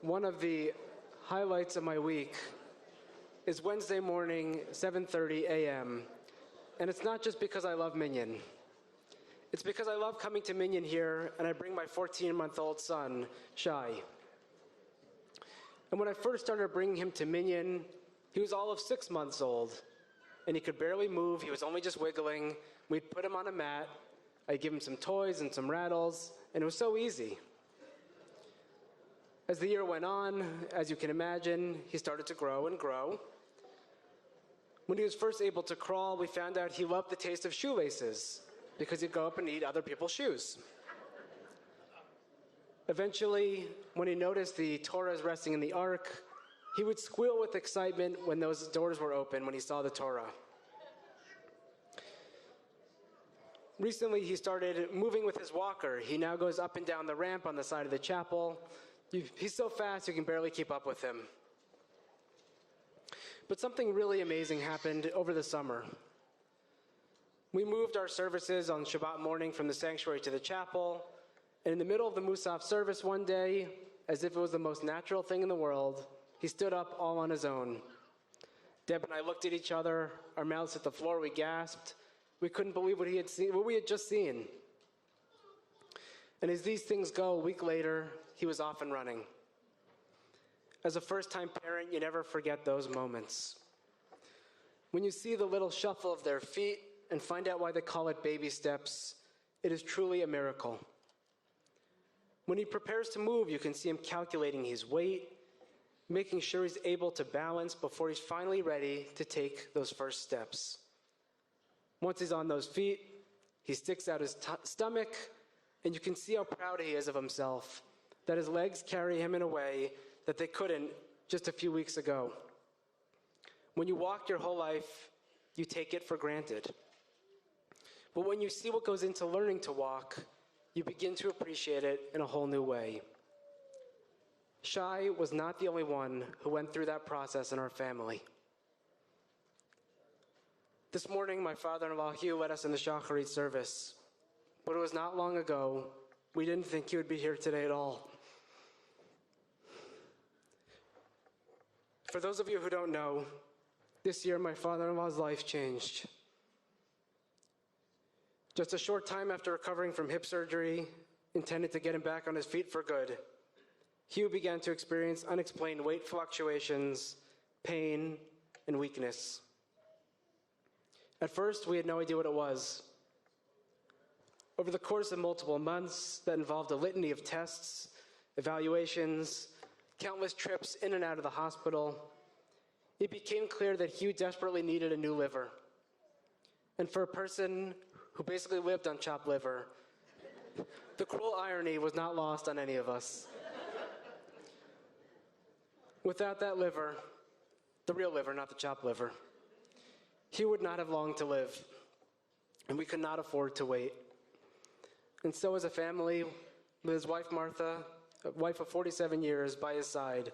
one of the highlights of my week is Wednesday morning, 7:30 a.m. And it's not just because I love Minyan. It's because I love coming to Minyan here, and I bring my 14-month-old son, Shai. And when I first started bringing him to Minyan, he was all of 6 months old, and he could barely move. He was only just wiggling. We'd put him on a mat. I'd give him some toys and some rattles, and it was so easy. As the year went on, as you can imagine, he started to grow and grow. When he was first able to crawl, we found out he loved the taste of shoelaces because he'd go up and eat other people's shoes. Eventually, when he noticed the Torahs resting in the ark, he would squeal with excitement when those doors were open when he saw the Torah. Recently, he started moving with his walker. He now goes up and down the ramp on the side of the chapel. He's so fast you can barely keep up with him. But something really amazing happened over the summer. We moved our services on Shabbat morning from the sanctuary to the chapel, and in the middle of the Musaf service one day, as if it was the most natural thing in the world, he stood up all on his own. Deb and I looked at each other, our mouths hit the floor, we gasped. We couldn't believe what we had just seen. And as these things go, a week later, he was off and running. As a first-time parent, you never forget those moments. When you see the little shuffle of their feet and find out why they call it baby steps, it is truly a miracle. When he prepares to move, you can see him calculating his weight, making sure he's able to balance before he's finally ready to take those first steps. Once he's on those feet, he sticks out his stomach, and you can see how proud he is of himself, that his legs carry him in a way that they couldn't just a few weeks ago. When you walk your whole life, you take it for granted. But when you see what goes into learning to walk, you begin to appreciate it in a whole new way. Shai was not the only one who went through that process in our family. This morning, my father-in-law, Hugh, led us in the Shacharit service. But it was not long ago, we didn't think he would be here today at all. For those of you who don't know, this year my father-in-law's life changed. Just a short time after recovering from hip surgery, intended to get him back on his feet for good, Hugh began to experience unexplained weight fluctuations, pain, and weakness. At first, we had no idea what it was. Over the course of multiple months that involved a litany of tests, evaluations, countless trips in and out of the hospital, it became clear that Hugh desperately needed a new liver. And for a person who basically lived on chopped liver, the cruel irony was not lost on any of us. Without that liver, the real liver, not the chopped liver, Hugh would not have long to live, and we could not afford to wait. And so as a family, with his wife Martha, a wife of 47 years by his side,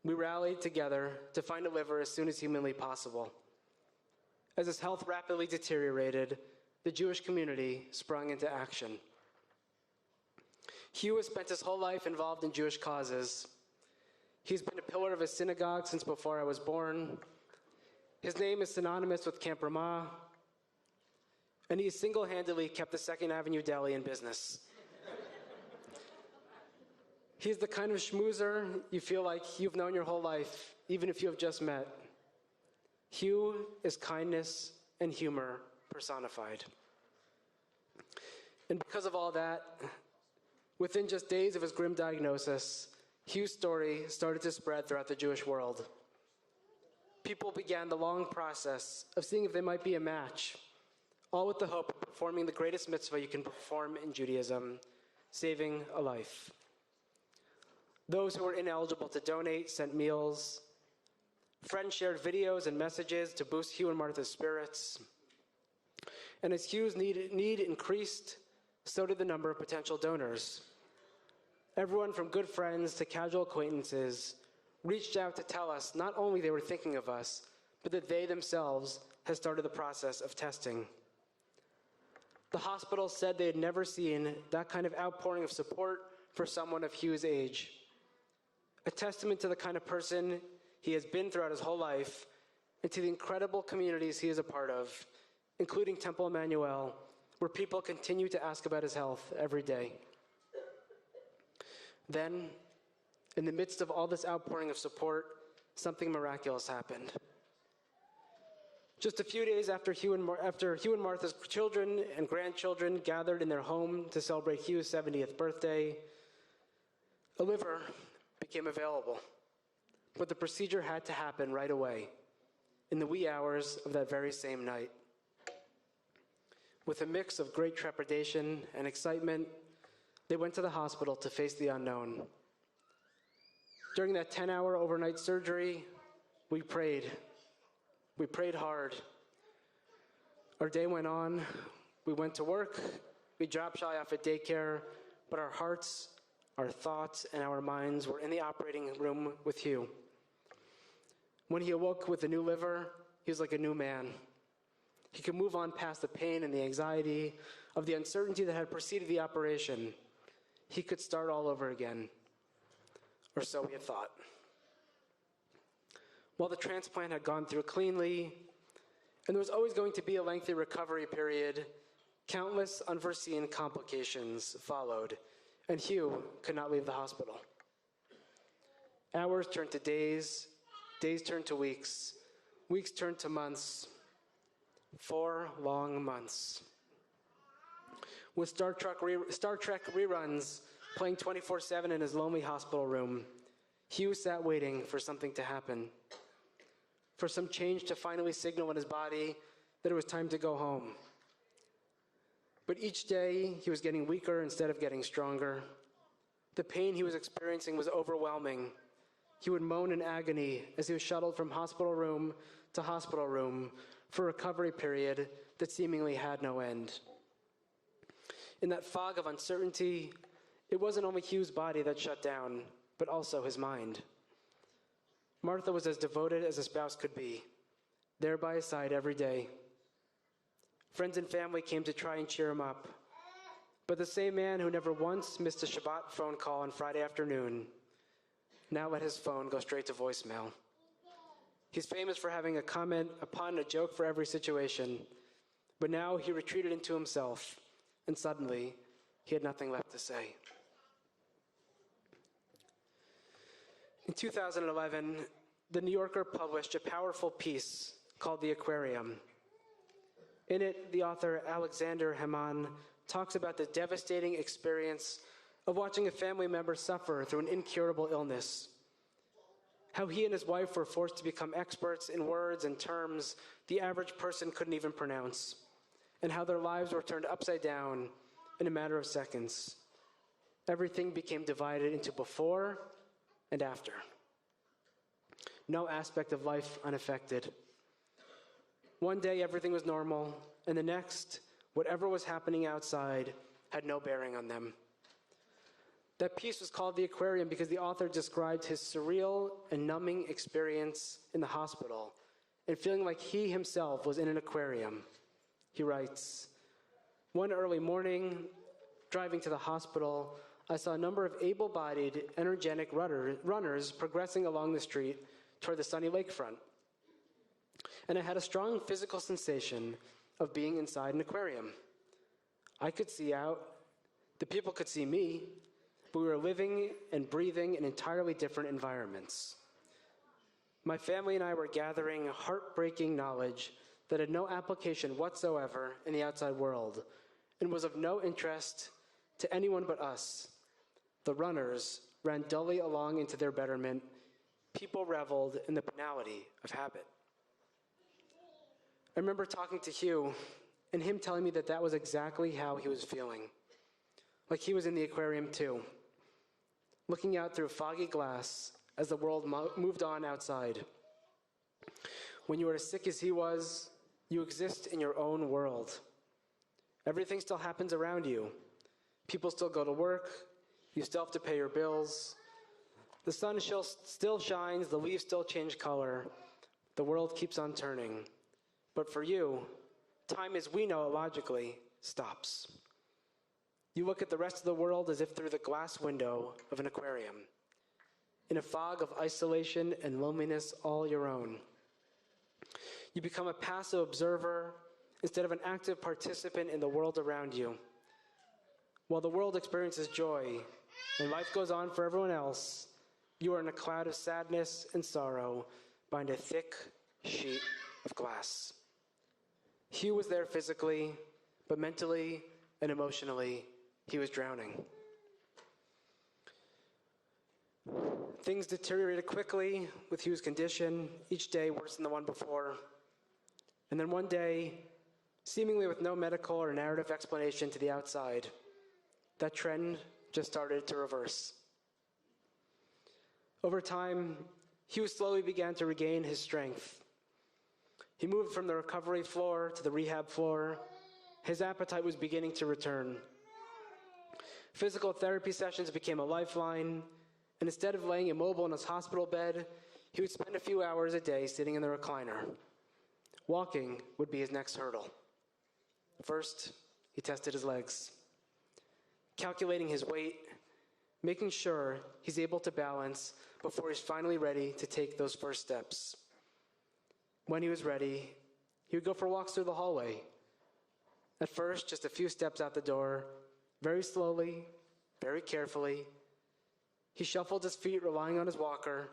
we rallied together to find a liver as soon as humanly possible. As his health rapidly deteriorated, the Jewish community sprung into action. Hugh has spent his whole life involved in Jewish causes. He's been a pillar of his synagogue since before I was born. His name is synonymous with Camp Ramah, and he single-handedly kept the 2nd Avenue Deli in business. He's the kind of schmoozer you feel like you've known your whole life, even if you have just met. Hugh is kindness and humor personified. And because of all that, within just days of his grim diagnosis, Hugh's story started to spread throughout the Jewish world. People began the long process of seeing if they might be a match, all with the hope of performing the greatest mitzvah you can perform in Judaism, saving a life. Those who were ineligible to donate sent meals. Friends shared videos and messages to boost Hugh and Martha's spirits. And as Hugh's need increased, so did the number of potential donors. Everyone from good friends to casual acquaintances reached out to tell us not only they were thinking of us, but that they themselves had started the process of testing. The hospital said they had never seen that kind of outpouring of support for someone of Hugh's age. a testament to the kind of person he has been throughout his whole life and to the incredible communities he is a part of, including Temple Emanu-El, where people continue to ask about his health every day. Then, in the midst of all this outpouring of support, something miraculous happened. Just a few days after Hugh and Martha's children and grandchildren gathered in their home to celebrate Hugh's 70th birthday, a liver became available. But the procedure had to happen right away, in the wee hours of that very same night. With a mix of great trepidation and excitement, they went to the hospital to face the unknown. During that 10-hour overnight surgery, we prayed. We prayed hard. Our day went on. We went to work. We dropped Shy off at daycare, but our hearts, our thoughts, and our minds were in the operating room with Hugh. When he awoke with a new liver, he was like a new man. He could move on past the pain and the anxiety of the uncertainty that had preceded the operation. He could start all over again, or so we had thought. While the transplant had gone through cleanly, and there was always going to be a lengthy recovery period, countless unforeseen complications followed, and Hugh could not leave the hospital. Hours turned to days, days turned to weeks, weeks turned to months, 4 long months. With Star Trek reruns playing 24/7 in his lonely hospital room, Hugh sat waiting for something to happen, for some change to finally signal in his body that it was time to go home. But each day, he was getting weaker instead of getting stronger. The pain he was experiencing was overwhelming. He would moan in agony as he was shuttled from hospital room to hospital room for a recovery period that seemingly had no end. In that fog of uncertainty, it wasn't only Hugh's body that shut down, but also his mind. Martha was as devoted as a spouse could be, there by his side every day. Friends and family came to try and cheer him up, but the same man who never once missed a Shabbat phone call on Friday afternoon now let his phone go straight to voicemail. He's famous for having a comment, a pun, a joke for every situation, but now he retreated into himself, and suddenly he had nothing left to say. In 2011, The New Yorker published a powerful piece called The Aquarium. In it, the author Alexander Haman talks about the devastating experience of watching a family member suffer through an incurable illness, how he and his wife were forced to become experts in words and terms the average person couldn't even pronounce, and how their lives were turned upside down in a matter of seconds. Everything became divided into before and after. No aspect of life unaffected. One day, everything was normal, and the next, whatever was happening outside had no bearing on them. That piece was called The Aquarium because the author described his surreal and numbing experience in the hospital and feeling like he himself was in an aquarium. He writes, "One early morning, driving to the hospital, I saw a number of able-bodied, energetic runners progressing along the street toward the sunny lakefront. And I had a strong physical sensation of being inside an aquarium. I could see out, the people could see me, but we were living and breathing in entirely different environments. My family and I were gathering heartbreaking knowledge that had no application whatsoever in the outside world and was of no interest to anyone but us. The runners ran dully along into their betterment. People reveled in the banality of habit." I remember talking to Hugh and him telling me that that was exactly how he was feeling. Like he was in the aquarium too, looking out through foggy glass as the world moved on outside. When you are as sick as he was, you exist in your own world. Everything still happens around you. People still go to work. You still have to pay your bills. The sun still shines. The leaves still change color. The world keeps on turning. But for you, time as we know it logically stops. You look at the rest of the world as if through the glass window of an aquarium. in a fog of isolation and loneliness all your own. You become a passive observer instead of an active participant in the world around you. While the world experiences joy and life goes on for everyone else, you are in a cloud of sadness and sorrow behind a thick sheet of glass. Hugh was there physically, but mentally and emotionally, he was drowning. Things deteriorated quickly with Hugh's condition, each day worse than the one before. And then one day, seemingly with no medical or narrative explanation to the outside, that trend just started to reverse. Over time, Hugh slowly began to regain his strength. He moved from the recovery floor to the rehab floor. His appetite was beginning to return. Physical therapy sessions became a lifeline, and instead of laying immobile in his hospital bed, he would spend a few hours a day sitting in the recliner. Walking would be his next hurdle. First, he tested his legs, calculating his weight, making sure he's able to balance before he's finally ready to take those first steps. When he was ready, he would go for walks through the hallway. At first, just a few steps out the door, very slowly, very carefully. He shuffled his feet, relying on his walker,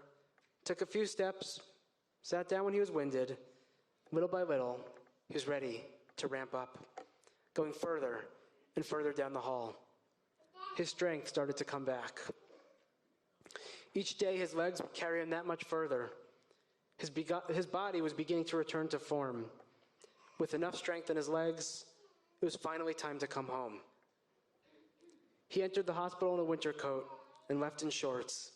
took a few steps, sat down when he was winded. Little by little, he was ready to ramp up, going further and further down the hall. His strength started to come back. Each day, his legs would carry him that much further. His body was beginning to return to form. With enough strength in his legs, it was finally time to come home. He entered the hospital in a winter coat and left in shorts,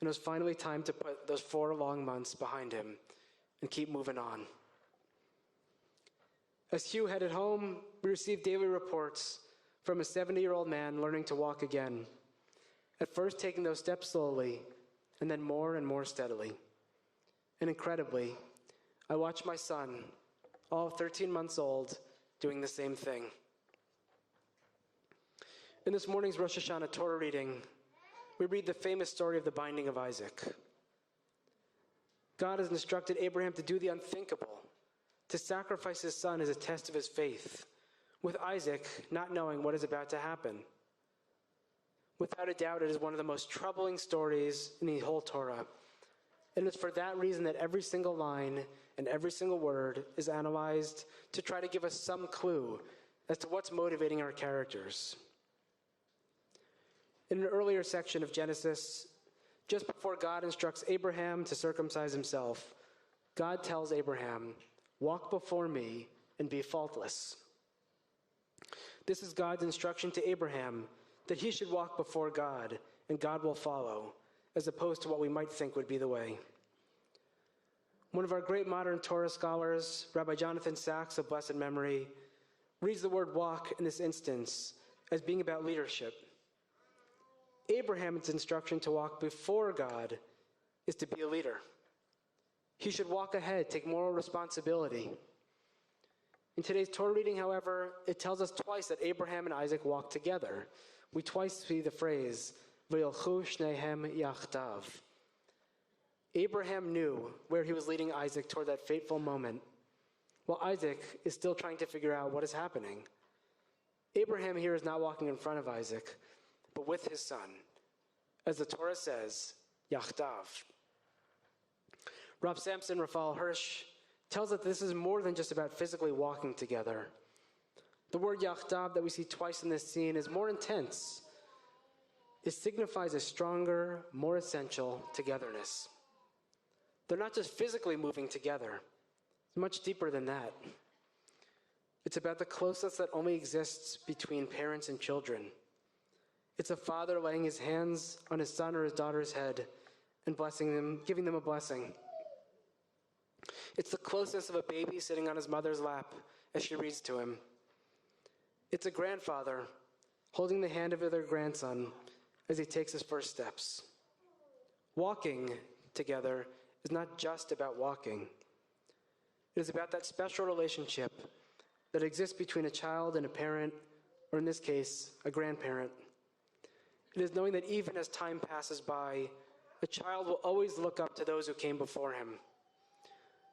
and it was finally time to put those 4 long months behind him and keep moving on. As Hugh headed home, we received daily reports from a 70-year-old man learning to walk again, at first taking those steps slowly, and then more and more steadily. And incredibly, I watched my son, all 13 months old, doing the same thing. In this morning's Rosh Hashanah Torah reading, we read the famous story of the binding of Isaac. God has instructed Abraham to do the unthinkable, to sacrifice his son as a test of his faith, with Isaac not knowing what is about to happen. Without a doubt, it is one of the most troubling stories in the whole Torah. And it's for that reason that every single line and every single word is analyzed to try to give us some clue as to what's motivating our characters. In an earlier section of Genesis, just before God instructs Abraham to circumcise himself, God tells Abraham, "Walk before me and be faultless." This is God's instruction to Abraham, that he should walk before God and God will follow, as opposed to what we might think would be the way. One of our great modern Torah scholars, Rabbi Jonathan Sachs of blessed memory, reads the word walk in this instance as being about leadership. Abraham's instruction to walk before God is to be a leader. He should walk ahead, take moral responsibility. In today's Torah reading, however, it tells us twice that Abraham and Isaac walked together. We twice see the phrase, V'yilchu shnehem yachdav. Abraham knew where he was leading Isaac toward that fateful moment, while Isaac is still trying to figure out what is happening. Abraham here is not walking in front of Isaac, but with his son. As the Torah says, yachdav. Rav Samson Raphael Hirsch tells us this is more than just about physically walking together. The word yachdav that we see twice in this scene is more intense. It signifies a stronger, more essential togetherness. They're not just physically moving together. It's much deeper than that. It's about the closeness that only exists between parents and children. It's a father laying his hands on his son or his daughter's head and blessing them, giving them a blessing. It's the closeness of a baby sitting on his mother's lap as she reads to him. It's a grandfather holding the hand of their grandson as he takes his first steps. Walking together is not just about walking. It is about that special relationship that exists between a child and a parent, or in this case, a grandparent. It is knowing that even as time passes by, a child will always look up to those who came before him.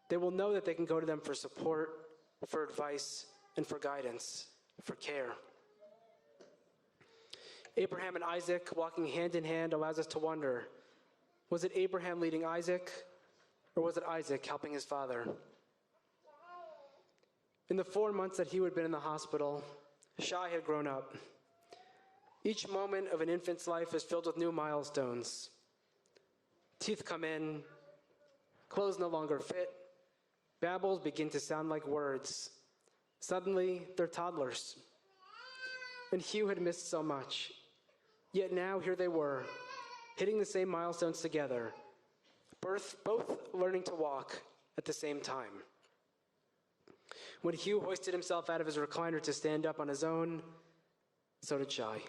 They will know that they can go to them for support, for advice, and for guidance, for care. Abraham and Isaac walking hand in hand allows us to wonder, was it Abraham leading Isaac, or was it Isaac helping his father? In the 4 months that he had been in the hospital, Shai had grown up. Each moment of an infant's life is filled with new milestones. Teeth come in, clothes no longer fit, babbles begin to sound like words. Suddenly, they're toddlers. And Hugh had missed so much. Yet now, here they were, hitting the same milestones together, both learning to walk at the same time. When Hugh hoisted himself out of his recliner to stand up on his own, so did Shai.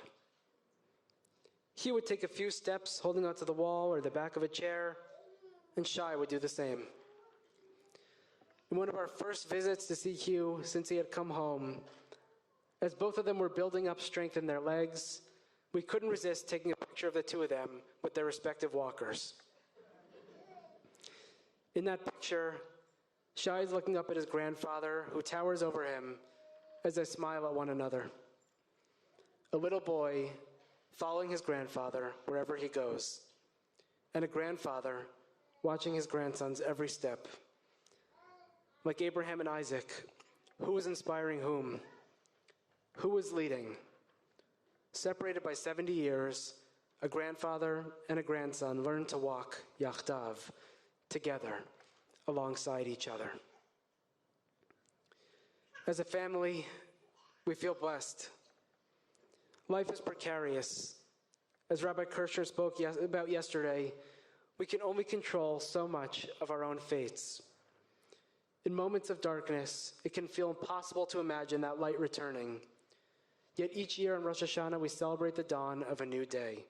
Hugh would take a few steps holding onto the wall or the back of a chair, and Shai would do the same. In one of our first visits to see Hugh since he had come home, as both of them were building up strength in their legs, we couldn't resist taking a picture of the two of them with their respective walkers. In that picture, Shai is looking up at his grandfather, who towers over him as they smile at one another. A little boy following his grandfather wherever he goes, and a grandfather watching his grandson's every step. Like Abraham and Isaac, who was inspiring whom? Who was leading? Separated by 70 years, a grandfather and a grandson learned to walk yachdav, together, alongside each other. As a family, we feel blessed. Life is precarious. As Rabbi Kirscher spoke about yesterday, we can only control so much of our own fates. In moments of darkness, it can feel impossible to imagine that light returning. Yet each year on Rosh Hashanah, we celebrate the dawn of a new day.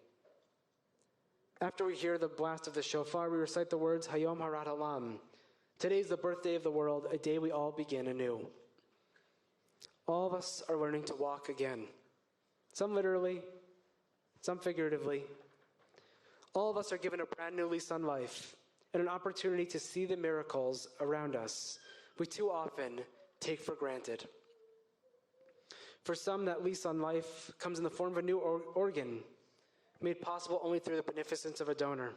After we hear the blast of the shofar, we recite the words, Hayom Harat Olam. Today is the birthday of the world, a day we all begin anew. All of us are learning to walk again. Some literally, some figuratively. All of us are given a brand new lease on life and an opportunity to see the miracles around us we too often take for granted. For some, that lease on life comes in the form of a new organ, made possible only through the beneficence of a donor.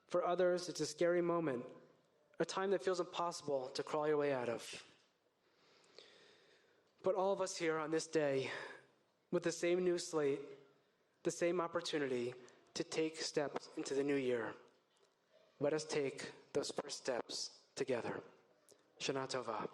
For others, it's a scary moment, a time that feels impossible to crawl your way out of. But all of us here on this day, with the same new slate, the same opportunity to take steps into the new year. Let us take those first steps together. Shana Tova.